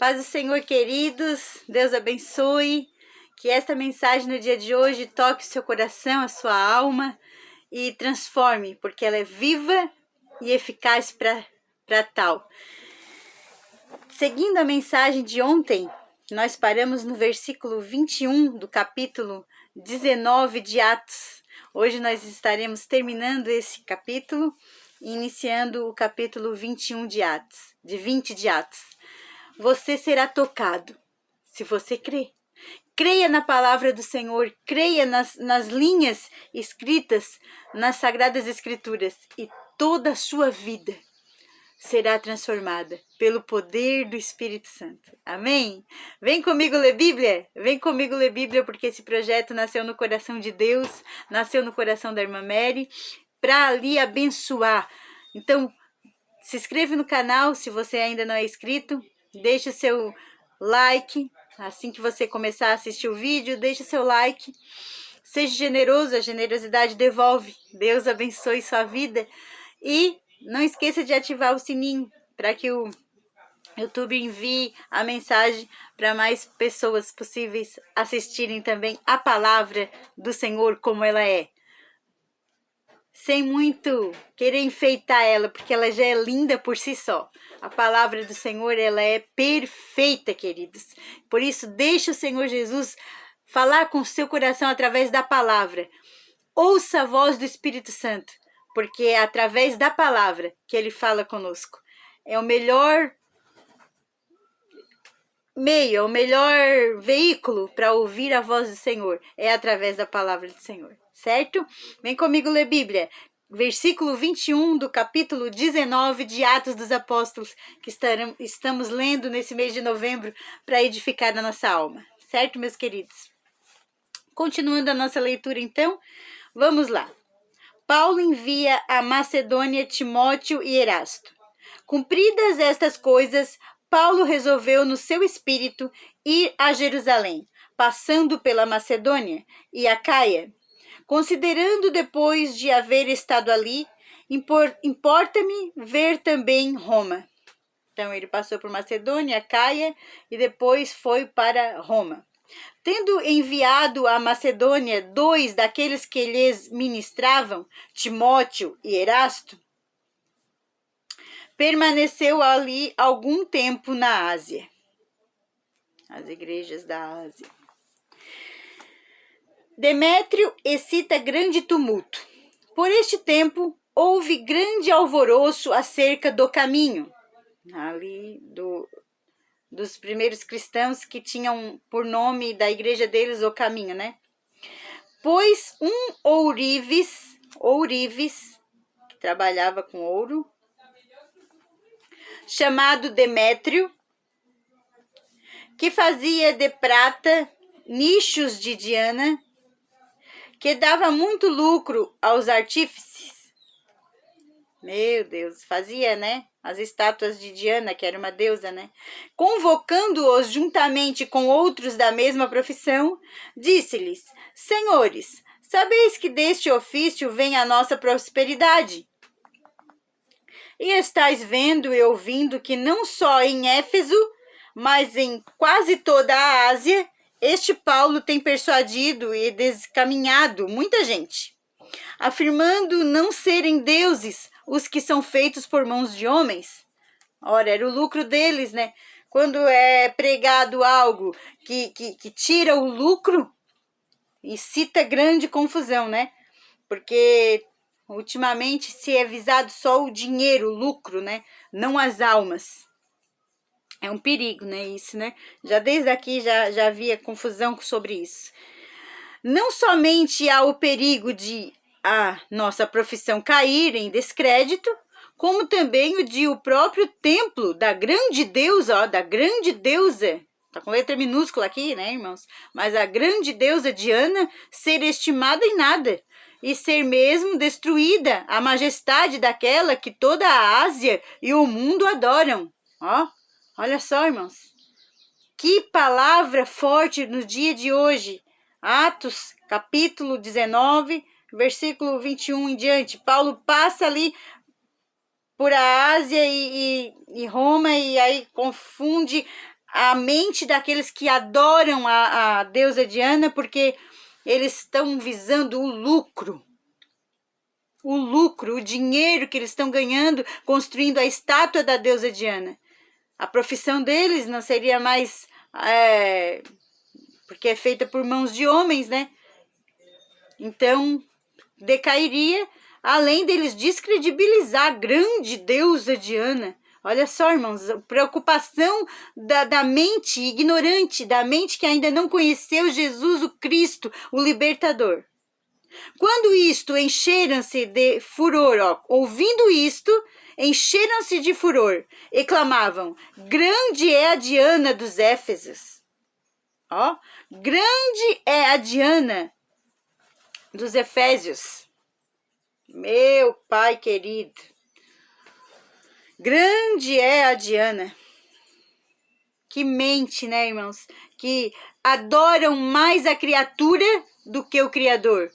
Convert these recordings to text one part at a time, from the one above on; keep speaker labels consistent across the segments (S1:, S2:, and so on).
S1: Paz do Senhor, queridos, Deus abençoe, que esta mensagem no dia de hoje toque o seu coração, a sua alma e transforme, porque ela é viva e eficaz para tal. Seguindo a mensagem de ontem, nós paramos no versículo 21 do capítulo 19 de Atos. Hoje nós estaremos terminando esse capítulo e iniciando o capítulo 21 de Atos, de 20 de Atos. Você será tocado, se você crer. Creia na palavra do Senhor, creia nas linhas escritas nas Sagradas Escrituras e toda a sua vida será transformada pelo poder do Espírito Santo. Amém? Vem comigo ler Bíblia? Vem comigo ler Bíblia, porque esse projeto nasceu no coração de Deus, nasceu no coração da irmã Mary, para ali abençoar. Então, se inscreve no canal se você ainda não é inscrito, deixe o seu like, assim que você começar a assistir o vídeo, deixe o seu like, seja generoso, a generosidade devolve. Deus abençoe sua vida e não esqueça de ativar o sininho para que o YouTube envie a mensagem para mais pessoas possíveis assistirem também a palavra do Senhor como ela é. Sem muito querer enfeitar ela, porque ela já é linda por si só. A palavra do Senhor, ela é perfeita, queridos. Por isso, deixe o Senhor Jesus falar com o seu coração através da palavra. Ouça a voz do Espírito Santo, porque é através da palavra que ele fala conosco. É o melhor meio, é o melhor veículo para ouvir a voz do Senhor. É através da palavra do Senhor, certo? Vem comigo ler Bíblia. Versículo 21 do capítulo 19 de Atos dos Apóstolos, que estamos lendo nesse mês de novembro para edificar a nossa alma. Certo, meus queridos? Continuando a nossa leitura, então, vamos lá. Paulo envia a Macedônia Timóteo e Erasto. Cumpridas estas coisas, Paulo resolveu no seu espírito ir a Jerusalém, passando pela Macedônia e Acaia. Considerando depois de haver estado ali, importa-me ver também Roma. Então ele passou por Macedônia, Acaia e depois foi para Roma. Tendo enviado à Macedônia 2 daqueles que lhes ministravam, Timóteo e Erasto, permaneceu ali algum tempo na Ásia. As igrejas da Ásia. Demétrio excita grande tumulto. Por este tempo, houve grande alvoroço acerca do caminho. Ali dos primeiros cristãos que tinham por nome da igreja deles o caminho, né? Pois um ourives, que trabalhava com ouro, chamado Demétrio, que fazia de prata nichos de Diana, que dava muito lucro aos artífices. Meu Deus, fazia, né? As estátuas de Diana, que era uma deusa, né? Convocando-os juntamente com outros da mesma profissão, disse-lhes: Senhores, sabeis que deste ofício vem a nossa prosperidade. E estáis vendo e ouvindo que não só em Éfeso, mas em quase toda a Ásia, este Paulo tem persuadido e descaminhado muita gente, afirmando não serem deuses os que são feitos por mãos de homens. Ora, era o lucro deles, né? Quando é pregado algo que tira o lucro, incita grande confusão, né? Porque ultimamente se é visado só o dinheiro, o lucro, né? Não as almas. É um perigo, né? Isso, né? Já desde aqui já havia confusão sobre isso. Não somente há o perigo de a nossa profissão cair em descrédito, como também o de o próprio templo da grande deusa, tá com letra minúscula aqui, né, irmãos? Mas a grande deusa Diana ser estimada em nada e ser mesmo destruída a majestade daquela que toda a Ásia e o mundo adoram. Olha só, irmãos. Que palavra forte no dia de hoje. Atos, capítulo 19, versículo 21 em diante. Paulo passa ali por a Ásia e Roma e aí confunde a mente daqueles que adoram a deusa Diana, porque eles estão visando o lucro, o dinheiro que eles estão ganhando construindo a estátua da deusa Diana. A profissão deles não seria mais, porque é feita por mãos de homens, né? Então, decairia, além deles descredibilizar a grande deusa Diana. Olha só, irmãos, a preocupação da mente ignorante, da mente que ainda não conheceu Jesus, o Cristo, o libertador. Quando isto, encheram-se de furor, ouvindo isto, encheram-se de furor e clamavam: grande é a Diana dos Éfesos. Grande é a Diana dos Efésios. Meu Pai querido, grande é a Diana. Que mente, né, irmãos? Que adoram mais a criatura do que o Criador,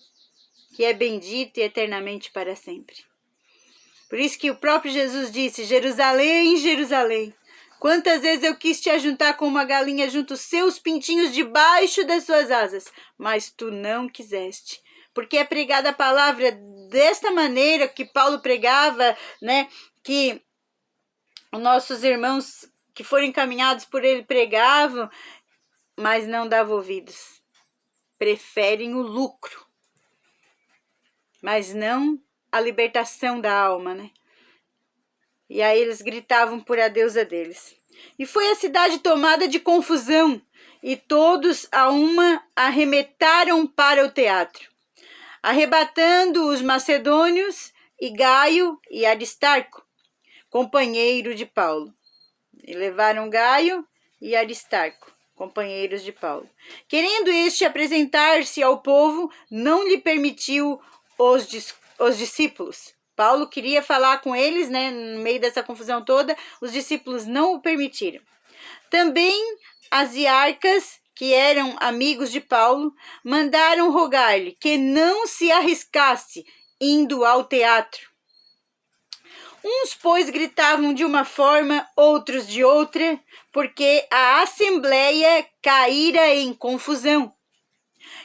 S1: que é bendito e eternamente para sempre. Por isso que o próprio Jesus disse: Jerusalém, Jerusalém, quantas vezes eu quis te ajuntar como uma galinha junto os seus pintinhos debaixo das suas asas, mas tu não quiseste. Porque é pregada a palavra desta maneira que Paulo pregava, né? Que os nossos irmãos que foram encaminhados por ele pregavam, mas não davam ouvidos. Preferem o lucro, mas não a libertação da alma, né? E aí eles gritavam por a deusa deles. E foi a cidade tomada de confusão, e todos a uma arremetaram para o teatro, arrebatando os macedônios e Gaio e Aristarco, companheiro de Paulo. E levaram Gaio e Aristarco, companheiros de Paulo. Querendo este apresentar-se ao povo, não lhe permitiu os discípulos. Paulo queria falar com eles, né, no meio dessa confusão toda, os discípulos não o permitiram. Também as iarcas, que eram amigos de Paulo, mandaram rogar-lhe que não se arriscasse indo ao teatro. Uns, pois, gritavam de uma forma, outros de outra, porque a assembleia caíra em confusão.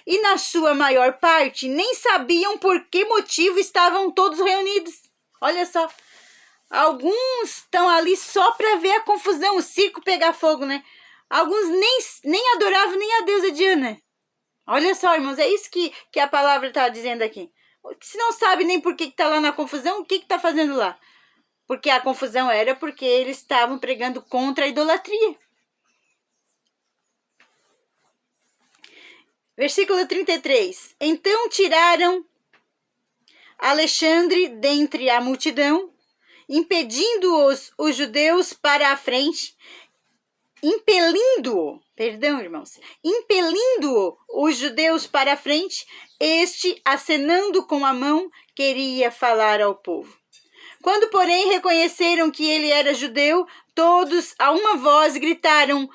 S1: E na sua maior parte nem sabiam por que motivo estavam todos reunidos. Olha só, alguns estão ali só para ver a confusão, o circo pegar fogo, né? Alguns nem adoravam nem a deusa Diana. Olha só, irmãos, é isso que a palavra está dizendo aqui. Se não sabe nem por que está lá na confusão, o que está fazendo lá? Porque a confusão era porque eles estavam pregando contra a idolatria. Versículo 33. Então tiraram Alexandre dentre a multidão, impedindo-os judeus para a frente, impelindo os judeus para a frente, este, acenando com a mão, queria falar ao povo. Quando, porém, reconheceram que ele era judeu, todos a uma voz gritaram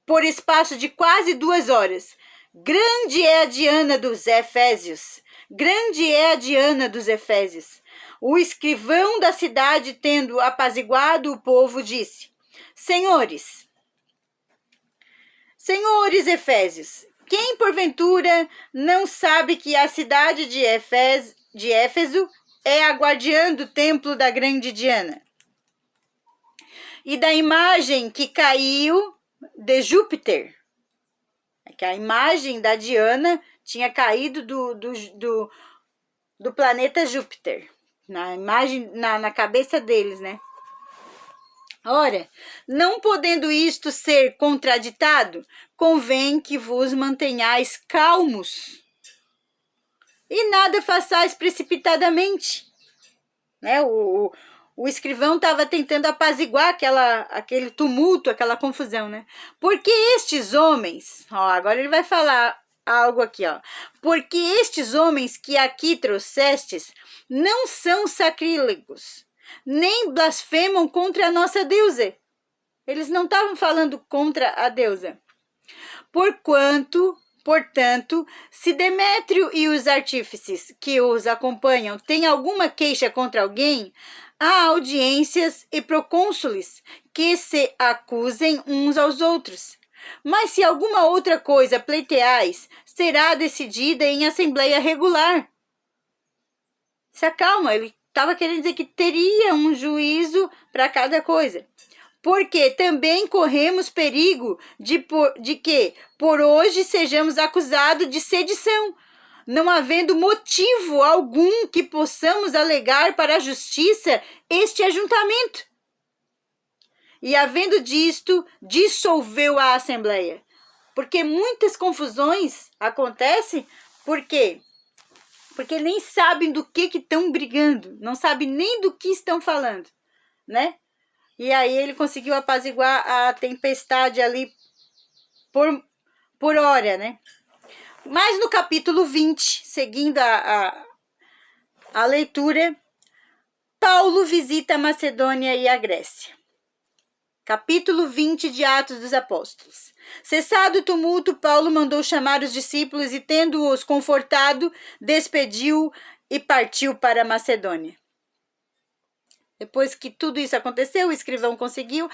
S1: por espaço de quase 2 horas: grande é a Diana dos Efésios! Grande é a Diana dos Efésios! O escrivão da cidade, tendo apaziguado o povo, disse: Senhores Efésios, quem porventura não sabe que a cidade de Éfeso é a guardiã do templo da grande Diana e da imagem que caiu de Júpiter? Que a imagem da Diana tinha caído do planeta Júpiter, na imagem, na cabeça deles, né? Ora, não podendo isto ser contraditado, convém que vos mantenhais calmos e nada façais precipitadamente. Né? O escrivão estava tentando apaziguar aquele tumulto, aquela confusão, né? Porque estes homens, agora ele vai falar algo aqui, porque estes homens que aqui trouxestes não são sacrílegos, nem blasfemam contra a nossa deusa. Eles não estavam falando contra a deusa. Porquanto Portanto, se Demétrio e os artífices que os acompanham têm alguma queixa contra alguém, há audiências e procônsules que se acusem uns aos outros. Mas se alguma outra coisa pleiteais, será decidida em assembleia regular. Se acalma, ele estava querendo dizer que teria um juízo para cada coisa. Porque também corremos perigo de que, por hoje, sejamos acusados de sedição, não havendo motivo algum que possamos alegar para a justiça este ajuntamento. E, havendo disto, dissolveu a Assembleia. Porque muitas confusões acontecem, por quê? Porque nem sabem do que estão brigando, não sabem nem do que estão falando, né? E aí ele conseguiu apaziguar a tempestade ali por hora, né? Mas no capítulo 20, seguindo a leitura, Paulo visita a Macedônia e a Grécia. Capítulo 20 de Atos dos Apóstolos. Cessado o tumulto, Paulo mandou chamar os discípulos e, tendo-os confortado, despediu e partiu para a Macedônia. Depois que tudo isso aconteceu, o escrivão conseguiu,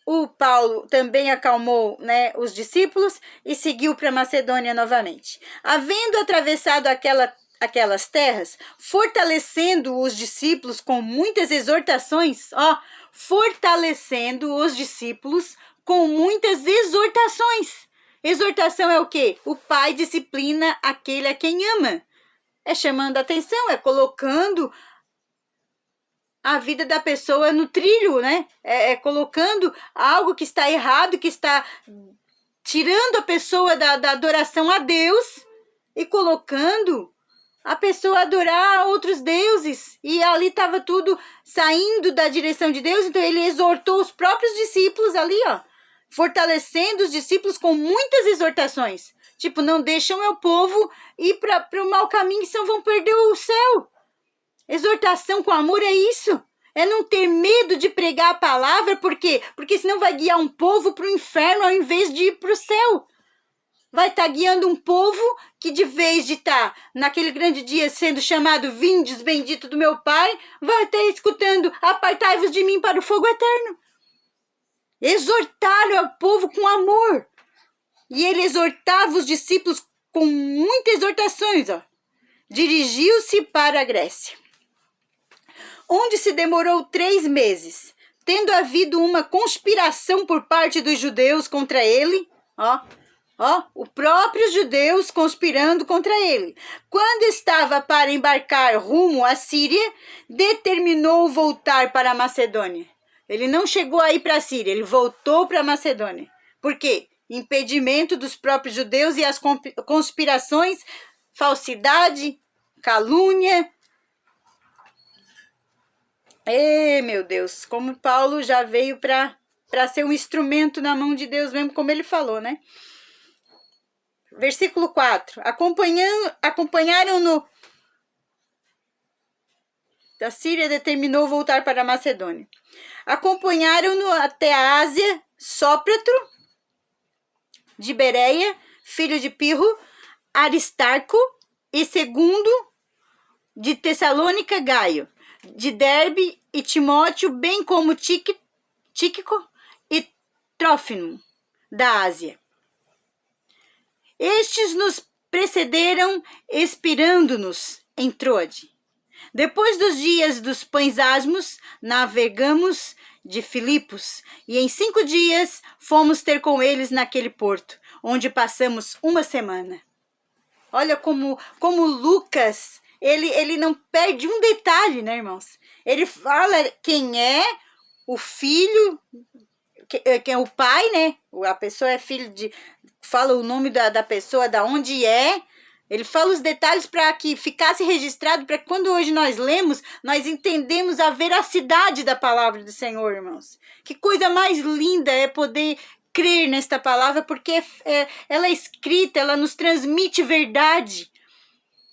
S1: o Paulo também acalmou, né, os discípulos e seguiu para a Macedônia novamente. Havendo atravessado aquelas terras, fortalecendo os discípulos com muitas exortações, fortalecendo os discípulos com muitas exortações. Exortação é o quê? O pai disciplina aquele a quem ama. É chamando a atenção, é colocando a vida da pessoa no trilho, né? É colocando algo que está errado, que está tirando a pessoa da adoração a Deus e colocando a pessoa a adorar outros deuses. E ali estava tudo saindo da direção de Deus, então ele exortou os próprios discípulos ali, fortalecendo os discípulos com muitas exortações. Tipo, não deixam o meu povo ir para o mau caminho, senão vão perder o céu. Exortação com amor é isso. É não ter medo de pregar a palavra, por quê? Porque senão vai guiar um povo para o inferno ao invés de ir para o céu. Vai estar guiando um povo que, de vez de estar naquele grande dia sendo chamado vindes bendito do meu Pai, vai estar escutando apartai-vos de mim para o fogo eterno. Exortaram ao povo com amor. E ele exortava os discípulos com muitas exortações. Dirigiu-se para a Grécia, onde se demorou 3 meses, tendo havido uma conspiração por parte dos judeus contra ele, os próprios judeus conspirando contra ele. Quando estava para embarcar rumo à Síria, determinou voltar para a Macedônia. Ele não chegou a ir para a Síria, ele voltou para a Macedônia. Por quê? Impedimento dos próprios judeus e as conspirações, falsidade, calúnia. Meu Deus, como Paulo já veio para ser um instrumento na mão de Deus mesmo, como ele falou, né? Versículo 4. Acompanharam-no da Síria, determinou voltar para a Macedônia. Acompanharam-no até a Ásia, Sópatro, de Bereia, filho de Pirro, Aristarco, e segundo, de Tessalônica, Gaio, de Derbe e Timóteo, bem como Tíquico e Trófimo, da Ásia. Estes nos precederam, expirando-nos em Troade. Depois dos dias dos pães asmos, navegamos de Filipos, e em 5 dias fomos ter com eles naquele porto, onde passamos 1 semana. Olha como Lucas, ele não perde um detalhe, né, irmãos? Ele fala quem é o filho, quem é o pai, né? A pessoa é filho de... Fala o nome da pessoa, da onde é. Ele fala os detalhes para que ficasse registrado, para que quando hoje nós lemos, nós entendemos a veracidade da palavra do Senhor, irmãos. Que coisa mais linda é poder crer nesta palavra, porque ela é escrita, ela nos transmite verdade.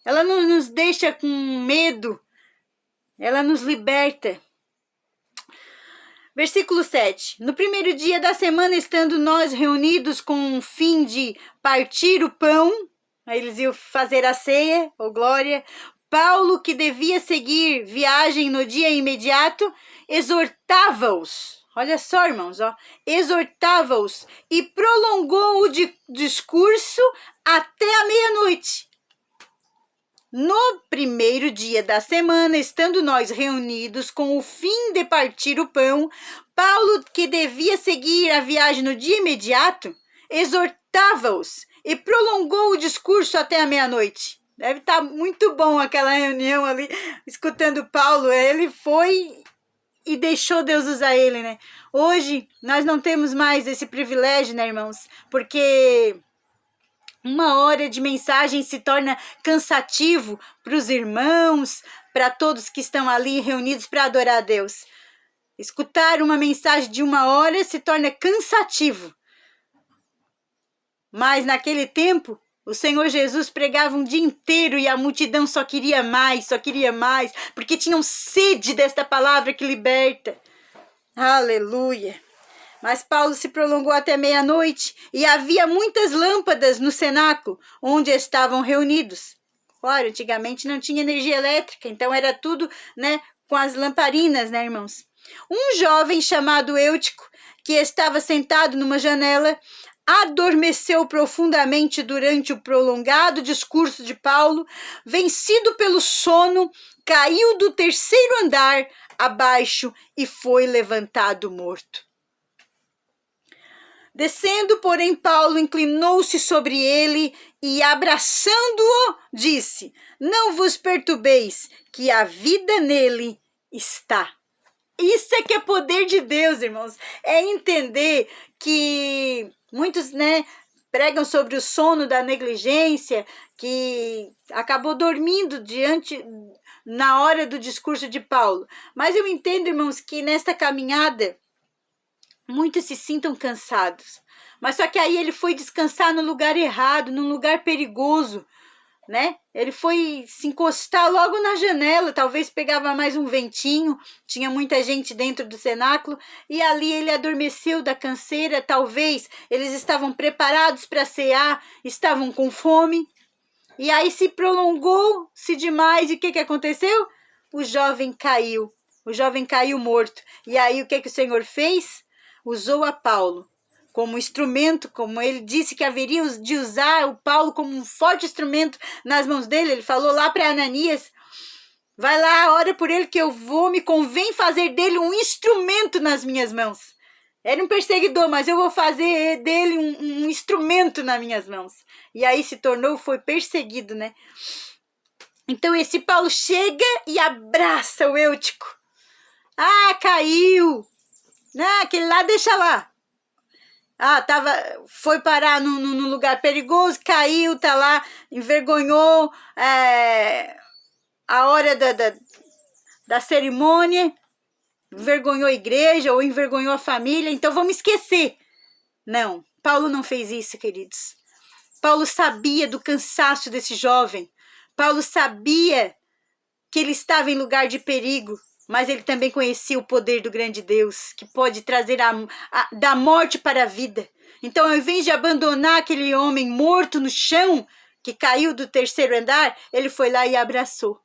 S1: Ela não nos deixa com medo. Ela nos liberta. Versículo 7. No primeiro dia da semana, estando nós reunidos com o fim de partir o pão, aí eles iam fazer a ceia, ô glória, Paulo, que devia seguir viagem no dia imediato, exortava-os. Olha só, irmãos, ó, exortava-os e prolongou o discurso até a meia-noite. No primeiro dia da semana, estando nós reunidos com o fim de partir o pão, Paulo, que devia seguir a viagem no dia imediato, exortava-os e prolongou o discurso até a meia-noite. Deve estar muito bom aquela reunião ali, escutando Paulo. Ele foi e deixou Deus usar ele, né? Hoje, nós não temos mais esse privilégio, né, irmãos? Porque uma hora de mensagem se torna cansativo para os irmãos, para todos que estão ali reunidos para adorar a Deus. Escutar uma mensagem de uma hora se torna cansativo. Mas naquele tempo, o Senhor Jesus pregava um dia inteiro e a multidão só queria mais, porque tinham sede desta palavra que liberta. Aleluia! Mas Paulo se prolongou até meia-noite e havia muitas lâmpadas no cenáculo onde estavam reunidos. Claro, antigamente não tinha energia elétrica, então era tudo, né, com as lamparinas, né, irmãos? Um jovem chamado Eutico, que estava sentado numa janela, adormeceu profundamente durante o prolongado discurso de Paulo, vencido pelo sono, caiu do terceiro andar abaixo e foi levantado morto. Descendo, porém, Paulo inclinou-se sobre ele e, abraçando-o, disse: não vos perturbeis, que a vida nele está. Isso é que é poder de Deus, irmãos. É entender que muitos, né, pregam sobre o sono da negligência, que acabou dormindo na hora do discurso de Paulo. Mas eu entendo, irmãos, que nesta caminhada muitos se sintam cansados. Mas só que aí ele foi descansar no lugar errado, num lugar perigoso, né? Ele foi se encostar logo na janela, talvez pegava mais um ventinho, tinha muita gente dentro do cenáculo, e ali ele adormeceu da canseira, talvez eles estavam preparados para cear, estavam com fome, e aí se prolongou-se demais, e o que aconteceu? O jovem caiu morto. E aí o que o Senhor fez? Usou a Paulo como instrumento, como ele disse que haveria de usar o Paulo como um forte instrumento nas mãos dele. Ele falou lá para Ananias: vai lá, ora por ele que me convém fazer dele um instrumento nas minhas mãos. Era um perseguidor, mas eu vou fazer dele um instrumento nas minhas mãos. E aí foi perseguido, né? Então esse Paulo chega e abraça o Eutico. Ah, caiu! Não, aquele lá deixa lá. Foi parar num lugar perigoso, caiu, tá lá, envergonhou a hora da cerimônia, envergonhou a igreja ou envergonhou a família, então vamos esquecer. Não, Paulo não fez isso, queridos. Paulo sabia do cansaço desse jovem. Paulo sabia que ele estava em lugar de perigo. Mas ele também conhecia o poder do grande Deus, que pode trazer da morte para a vida. Então, ao invés de abandonar aquele homem morto no chão, que caiu do terceiro andar, ele foi lá e abraçou.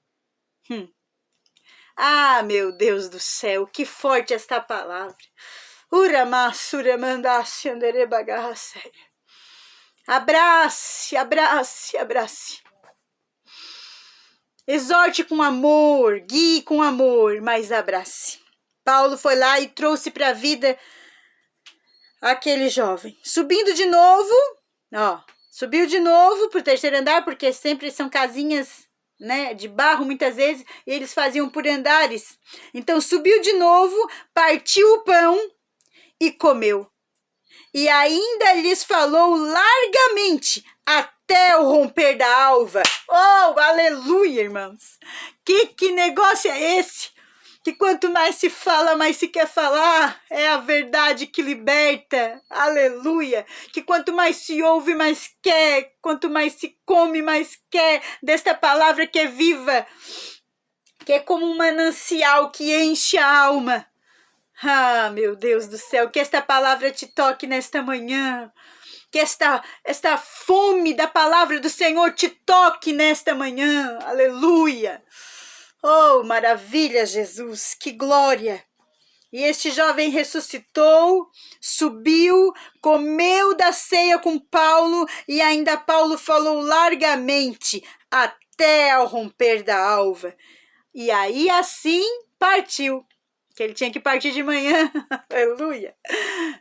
S1: Ah, meu Deus do céu, que forte esta palavra. Abrace, abrace, abrace. Exorte com amor, guie com amor, mas abrace. Paulo foi lá e trouxe para a vida aquele jovem. Subiu de novo para o terceiro andar, porque sempre são casinhas, né, de barro muitas vezes, e eles faziam por andares. Então subiu de novo, partiu o pão e comeu. E ainda lhes falou largamente até o romper da alva. Oh, aleluia, irmãos! Que negócio é esse? Que quanto mais se fala, mais se quer falar. É a verdade que liberta. Aleluia! Que quanto mais se ouve, mais quer. Quanto mais se come, mais quer. Desta palavra que é viva. Que é como um manancial que enche a alma. Ah, meu Deus do céu, que esta palavra te toque nesta manhã. Que esta fome da palavra do Senhor te toque nesta manhã. Aleluia. Oh, maravilha, Jesus, que glória. E este jovem ressuscitou, subiu, comeu da ceia com Paulo e ainda Paulo falou largamente até ao romper da alva. E aí assim partiu, que ele tinha que partir de manhã. Aleluia.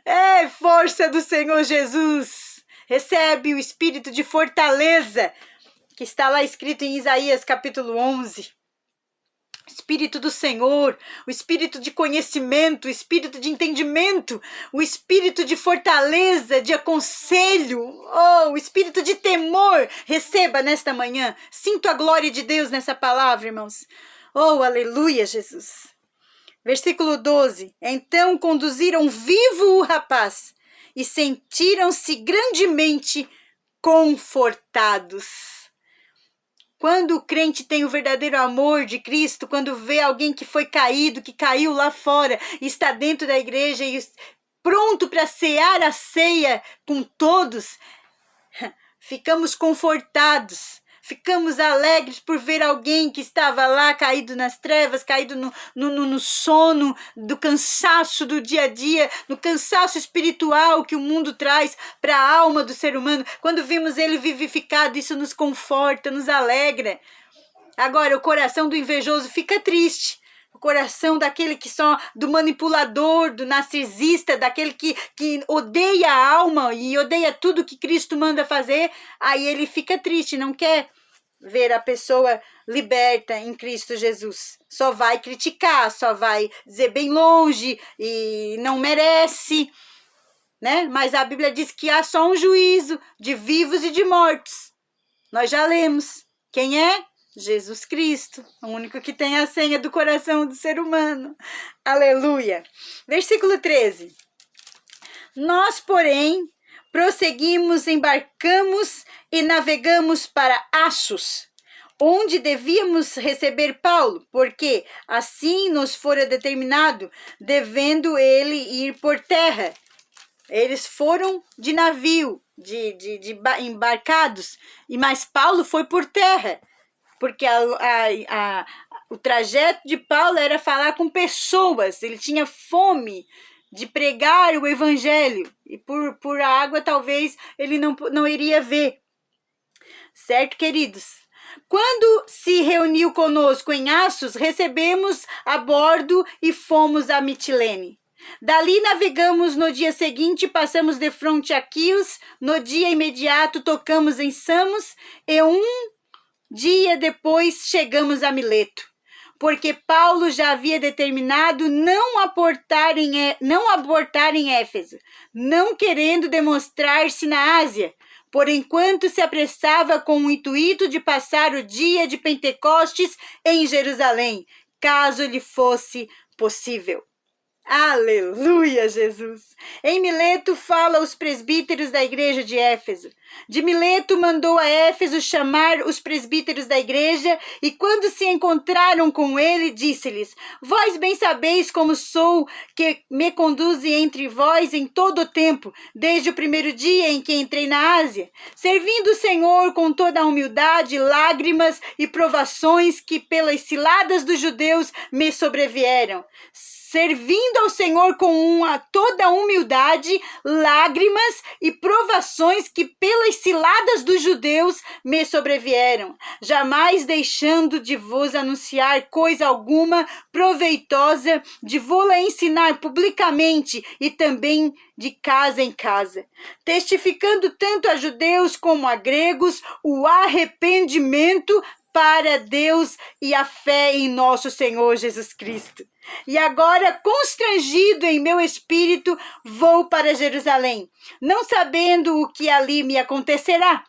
S1: É força do Senhor Jesus. Recebe o espírito de fortaleza que está lá escrito em Isaías capítulo 11. Espírito do Senhor, o espírito de conhecimento, o espírito de entendimento, o espírito de fortaleza, de aconselho, o espírito de temor, receba nesta manhã. Sinto a glória de Deus nessa palavra, irmãos. Oh, aleluia, Jesus. Versículo 12. Então conduziram vivo o rapaz e sentiram-se grandemente confortados. Quando o crente tem o verdadeiro amor de Cristo, quando vê alguém que foi caído, que caiu lá fora, está dentro da igreja e pronto para cear a ceia com todos, ficamos confortados, ficamos alegres por ver alguém que estava lá caído nas trevas, caído no sono, do cansaço do dia a dia, no cansaço espiritual que o mundo traz para a alma do ser humano. Quando vimos ele vivificado, isso nos conforta, nos alegra. Agora, o coração do invejoso fica triste. O coração daquele que só, do manipulador, do narcisista, daquele que odeia a alma e odeia tudo que Cristo manda fazer, aí ele fica triste, não quer ver a pessoa liberta em Cristo Jesus. Só vai criticar, só vai dizer bem longe e não merece, né? Mas a Bíblia diz que há só um juízo de vivos e de mortos. Nós já lemos. Quem é? Jesus Cristo, o único que tem a senha do coração do ser humano. Aleluia. Versículo 13. Nós, porém, prosseguimos, embarcamos e navegamos para Assos, onde devíamos receber Paulo, porque assim nos fora determinado, devendo ele ir por terra. Eles foram de navio, embarcados, mas Paulo foi por terra. Porque o trajeto de Paulo era falar com pessoas, ele tinha fome de pregar o evangelho, e por água talvez ele não iria ver. Certo, queridos? Quando se reuniu conosco em Assos, recebemos a bordo e fomos a Mitilene. Dali navegamos no dia seguinte, passamos de fronte a Quios, no dia imediato tocamos em Samos e dia depois chegamos a Mileto, porque Paulo já havia determinado não abortar em Éfeso, não querendo demonstrar-se na Ásia, por enquanto se apressava com o intuito de passar o dia de Pentecostes em Jerusalém, caso lhe fosse possível. Aleluia, Jesus! Em Mileto fala aos presbíteros da igreja de Éfeso. De Mileto mandou a Éfeso chamar os presbíteros da igreja e quando se encontraram com ele, disse-lhes: Vós bem sabeis como sou que me conduze entre vós em todo o tempo, desde o primeiro dia em que entrei na Ásia, servindo o Senhor com toda a humildade, lágrimas e provações que pelas ciladas dos judeus me sobrevieram. Servindo ao Senhor com toda a humildade, lágrimas e provações que pelas ciladas dos judeus me sobrevieram, jamais deixando de vos anunciar coisa alguma proveitosa, de vô-la ensinar publicamente e também de casa em casa, testificando tanto a judeus como a gregos o arrependimento para Deus e a fé em nosso Senhor Jesus Cristo. E agora, constrangido em meu espírito, vou para Jerusalém, não sabendo o que ali me acontecerá,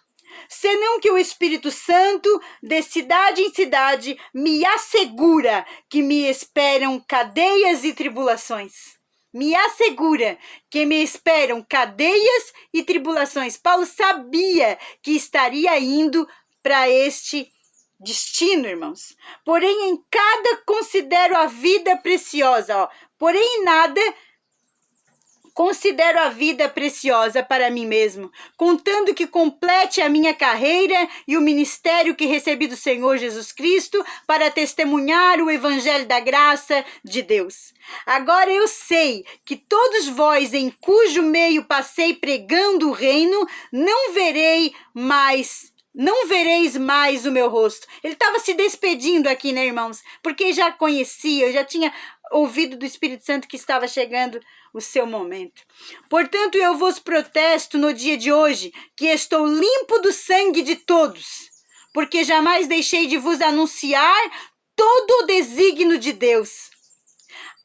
S1: senão que o Espírito Santo, de cidade em cidade, me assegura que me esperam cadeias e tribulações. Me assegura que me esperam cadeias e tribulações. Paulo sabia que estaria indo para este destino, irmãos. Porém, em cada considero a vida preciosa, Porém, em nada considero a vida preciosa para mim mesmo, contando que complete a minha carreira e o ministério que recebi do Senhor Jesus Cristo para testemunhar o evangelho da graça de Deus. Agora eu sei que todos vós em cujo meio passei pregando o reino, não vereis mais o meu rosto. Ele estava se despedindo aqui, né, irmãos? Porque já conhecia, eu já tinha ouvido do Espírito Santo que estava chegando o seu momento. Portanto, eu vos protesto no dia de hoje que estou limpo do sangue de todos, porque jamais deixei de vos anunciar todo o desígnio de Deus.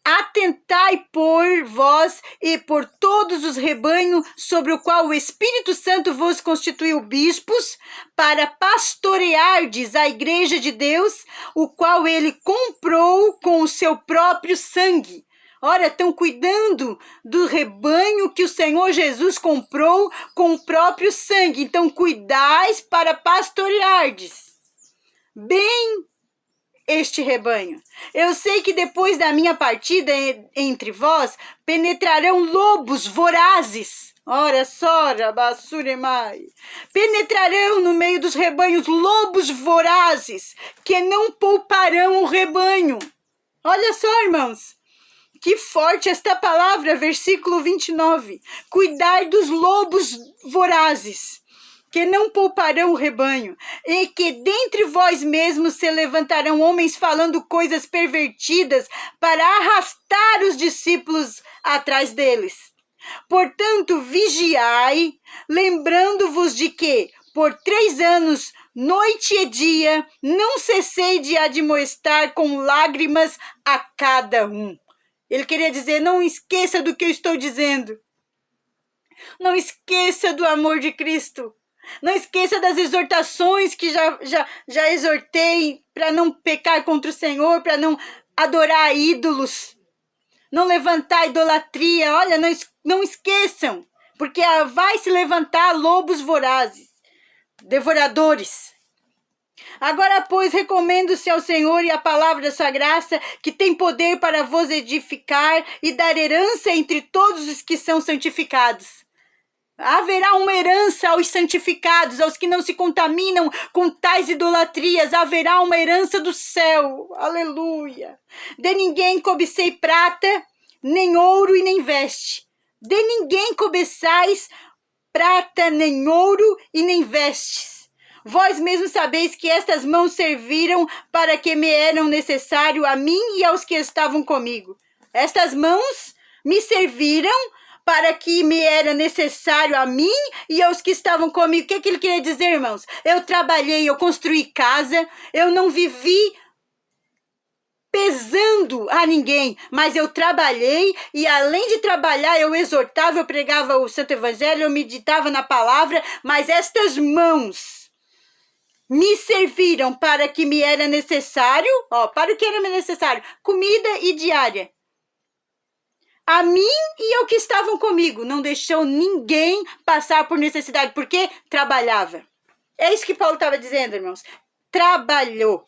S1: Atentai por vós e por todos os rebanhos sobre o qual o Espírito Santo vos constituiu bispos, para pastoreardes a igreja de Deus, o qual ele comprou com o seu próprio sangue. Ora, estão cuidando do rebanho que o Senhor Jesus comprou com o próprio sangue. Então, cuidais para pastoreardes bem este rebanho. Eu sei que depois da minha partida entre vós, penetrarão lobos vorazes. Ora só, Rabassuremai. Penetrarão no meio dos rebanhos lobos vorazes, que não pouparão o rebanho. Olha só, irmãos. Que forte esta palavra, versículo 29. Cuidar dos lobos vorazes, que não pouparão o rebanho, e que dentre vós mesmos se levantarão homens falando coisas pervertidas para arrastar os discípulos atrás deles. Portanto, vigiai, lembrando-vos de que, por 3 anos, noite e dia, não cessei de admoestar com lágrimas a cada um. Ele queria dizer, não esqueça do que eu estou dizendo. Não esqueça do amor de Cristo. Não esqueça das exortações que já exortei para não pecar contra o Senhor, para não adorar ídolos, não levantar idolatria. Olha, não esqueçam, porque vai se levantar lobos vorazes, devoradores. Agora, pois, recomendo-se ao Senhor e a palavra da sua graça, que tem poder para vos edificar e dar herança entre todos os que são santificados. Haverá uma herança aos santificados, aos que não se contaminam com tais idolatrias. Haverá uma herança do céu. Aleluia. De ninguém cobicei prata, nem ouro e nem veste. De ninguém cobiçais prata, nem ouro e nem vestes. Vós mesmos sabeis que estas mãos serviram para que me eram necessário a mim e aos que estavam comigo. Estas mãos me serviram para que me era necessário a mim e aos que estavam comigo. O que ele queria dizer, irmãos? Eu trabalhei, eu construí casa, eu não vivi pesando a ninguém, mas eu trabalhei e além de trabalhar, eu exortava, eu pregava o Santo Evangelho, eu meditava na palavra, mas estas mãos me serviram para que me era necessário, para o que era necessário, comida e diária. A mim e ao que estavam comigo, não deixou ninguém passar por necessidade, porque trabalhava. É isso que Paulo estava dizendo, irmãos. Trabalhou.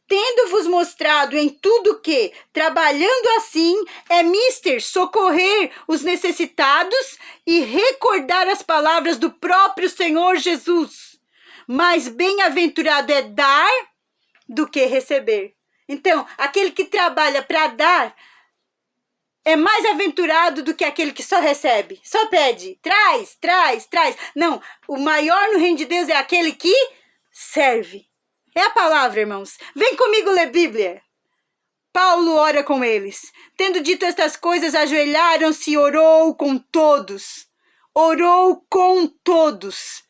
S1: Tendo-vos mostrado em tudo que, trabalhando assim, é mister socorrer os necessitados e recordar as palavras do próprio Senhor Jesus. Mas bem-aventurado é dar do que receber. Então, aquele que trabalha para dar é mais aventurado do que aquele que só recebe, só pede, traz. Não, o maior no reino de Deus é aquele que serve. É a palavra, irmãos. Vem comigo ler Bíblia. Paulo ora com eles. Tendo dito estas coisas, ajoelharam-se e orou com todos. Orou com todos.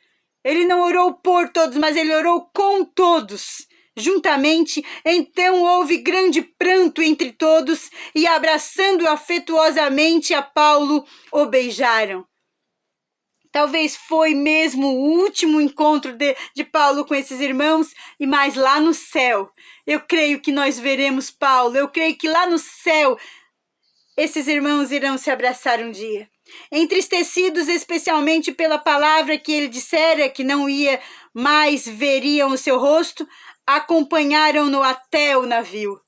S1: Ele não orou por todos, mas ele orou com todos. Juntamente, então houve grande pranto entre todos e, abraçando afetuosamente a Paulo, o beijaram. Talvez foi mesmo o último encontro de Paulo com esses irmãos, e mais lá no céu, eu creio que nós veremos Paulo, eu creio que lá no céu, esses irmãos irão se abraçar um dia. Entristecidos especialmente pela palavra que ele dissera, que não ia mais veriam o seu rosto, acompanharam-no até o navio.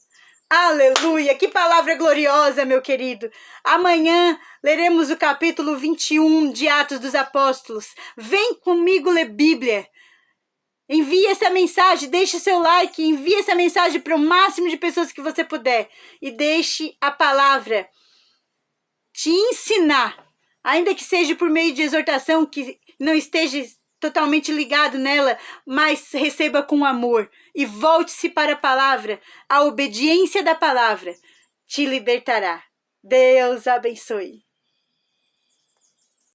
S1: Aleluia! Que palavra gloriosa, meu querido! Amanhã leremos o capítulo 21 de Atos dos Apóstolos. Vem comigo ler Bíblia. Envie essa mensagem, deixe seu like, envie essa mensagem para o máximo de pessoas que você puder. E deixe a palavra te ensinar, ainda que seja por meio de exortação, que não esteja totalmente ligado nela, mas receba com amor e volte-se para a palavra. A obediência da palavra te libertará. Deus abençoe.